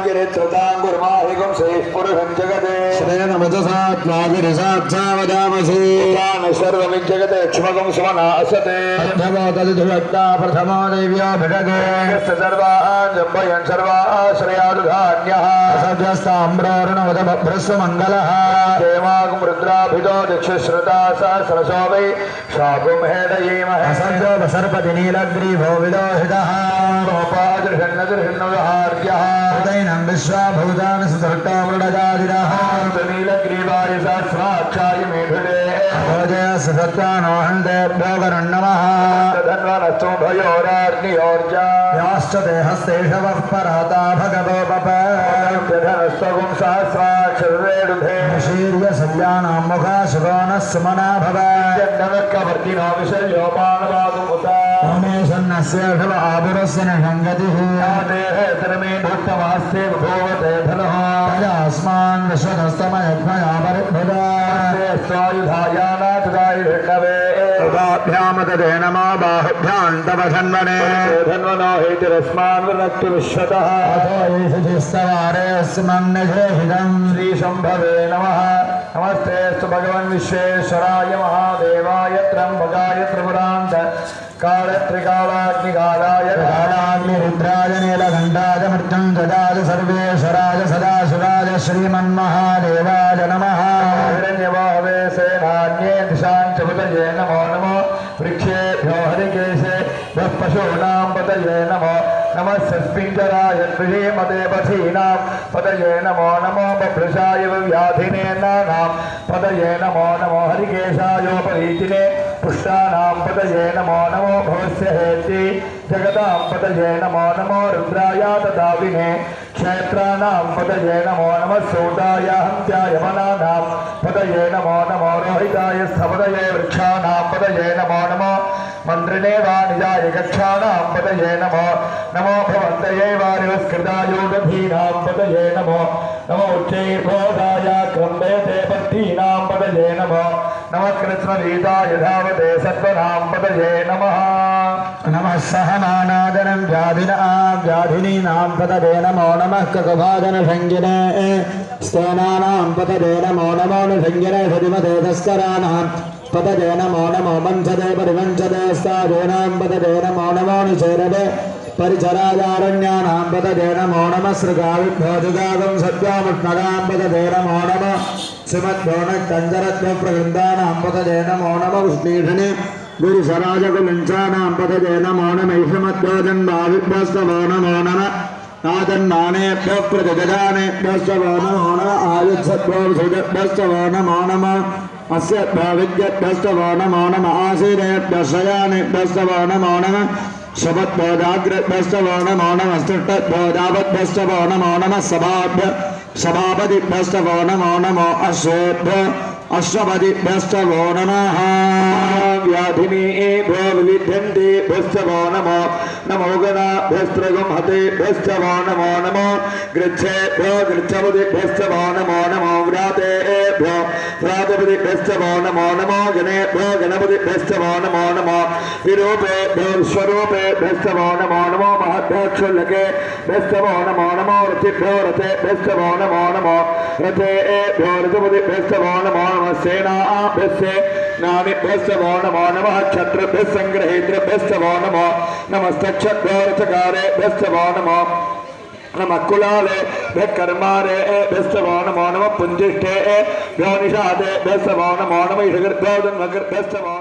गिरित्रताङ्गुर्माहिगुं श्रीपुरुषं जगते श्रेणमतसात्माभिरसात्सावदामसि सर्वमिज्जगते क्षमगं सुमना असते प्रथमो तदिधुवक्ता प्रथमो देव्यो भिषगे सर्वान् जम्बयन् सर्वाश्रयादुधान्यः सद्यस्ताम्रोरुणवदभ्रस्वमङ्गलः देवागं रुद्राभितो दिक्षुश्रुता सहस्रशो वै शाकुं हेदयेमहे असद्यो सर्पति नीलग्रीभो विलोहितः गोपादृषन्नदृषन्नवहार्यः हृदैनं विश्वाभूतानि सुदृष्टो मृडजादिरः नीलग्रीवाय सहस्राक्षाय मेढुरे भोजयस्य सत्त्वानोहन्तेभ्यो वरुण्णमः धन्वनस्तु भयोरार्नियोर्जा याश्च देहस्तेषवः पराता भगवोपप धनस्तगुं सहस्राक्षरेडुधे शीर्यशल्यानां मुखा शुभो नः सुमना भव जन्नवक्कवर्तिनो विशल्योपानवागुमुता रमेशन्नस्य शुभ आपुरस्य न सङ्गतिः देहे धर्मे भक्तमास्ते भोवते धनः तदास्मान् विश्वतस्तमयत्मया परिभुता स्वायुधायानाथदायुर्णवे तदाभ्यामतते नमो बाहुभ्यां तव धन्वने धन्वनो हेतिरस्मान् वृणक्तु विश्वतः अथो येषुधिस्तवारेऽस्मन्निषेहितं श्रीशम्भवे नमः नमस्तेऽस्तु भगवन् विश्वेश्वराय महादेवाय त्र्यम्बकाय त्रिपुरान्त कालत्रिकालाग्निकालाय कालाग्निरुद्राय नीलकण्ठाय मृत्युञ्जयाय सर्वेश्वराय सदाशिवाय श्रीमन्महादेवाय नमः हिरण्यवाहवे सेनान्ये दिशां च पतये नमो नमो वृक्षेभ्यो हरिकेशे पशूनां पतये नमो नमस्पिञ्जराय श्रीमते पथीनां पतये नमो नमो बभ्रशाय व्याधिनेनानां पतये नमो नमो हरिकेशायोपरीतिने पुष्टानां पतये नमो नमो भवस्य हेति जगतां पतये नमो नमो रुद्राय तदाविने क्षेत्राणां पतये नमो नमः सूताय हन्त्याय वनानां पतये नमो नमो रोहिताय स्थपतये वृक्षाणां पतये नमो नमो मन्त्रिणे वाणिजाय गच्छाणां पतये नमो नमो भवन्तये वारिवस्कृतायोगधीनां पतये नमो नमो उच्चैर्भोगाय क्रम्बेते पत्तीनां पतये नमो नमः कृष्णवीताय धावते सत्त्वनां पतये नमः नमः सहमानादनं व्याधिनीनां पतये नमो नमः ककुभाजनभङ्गिने स्तनानां पतये नमो नमो निभङ्गिने सतिमते तस्कराणां पतये नमो नमो वंशदे परिवंशदे स्तादूनां पतये नमो नमो निचेरदे परिचराजारण्यानां पतये नमो नमः सृगाविभ्योजुगागं सत्यामुष्णगां पतये नमो नमः श्रीमद्भोनकञ्जरत्वप्रवृन्दानां पतये नमो नमः उष्णीषणे गुरुसराजकुलञ्चानां पतये नमो नमः ईशमद्भोजन्भाविभ्यस्तवो नमो नमः नादन्मानेभ्यः प्रतिददानेभ्यस्तवो नमो नमः आयुत्सद्भोभ्यस्तवो नमो नमः अस्य विद्यभ्यस्तवो नमो नमः आसीनेभ्यः शयानेभ्यस्तवो नमो नमः शपथभोजाग्रभ्यस्तवो नमो नमः स्तुष्टभोजावद्भ्यस्तवो नमो नमः सभापतिभ्यस्तवो नमो नमो अश्वेभ्यः अश्वपतिभ्यस्तवो नमः व्याधिनीभ्यो विलिध्यन्तेभ्यस्तवो नमो नमो गणाभ्यस्त्रगं हतेभ्यस्तवो नमो नमो गृच्छेभ्यो गृच्छपतिभ्यस्तवो नमो नमो व्रातेभ्यो व्रातपतिभ्यस्तवो नमो नमो गणेभ्यो गणपतिभ्यस्तवो नमो नमो विरूपेभ्यो विश्वरूपेभ्यस्तवो नमो नमो महद्भ्योक्षुल्लकेभ्यस्तवो नमो नमो रथिभ्यो रथेभ्यस्तवो नमो नमो रथेभ्यो रथपतिभ्यस्तवो नमो सेनाभ्यस्ते नामिभ्यस्तवो नमो नमः क्षत्रेभ्यः सङ्ग्रहेतृभ्यस्तवो नमो नमस्तक्षत्रो रथकारेभ्यस्तवो नमो नमः कुलालेभ्यः कर्मारेभ्यस्तवो नमो नमः पुञ्जिष्ठेभ्यो निषादेभ्यस्तवो नमो नमः ईशकृभ्यो जन्मकृभ्यस्तवो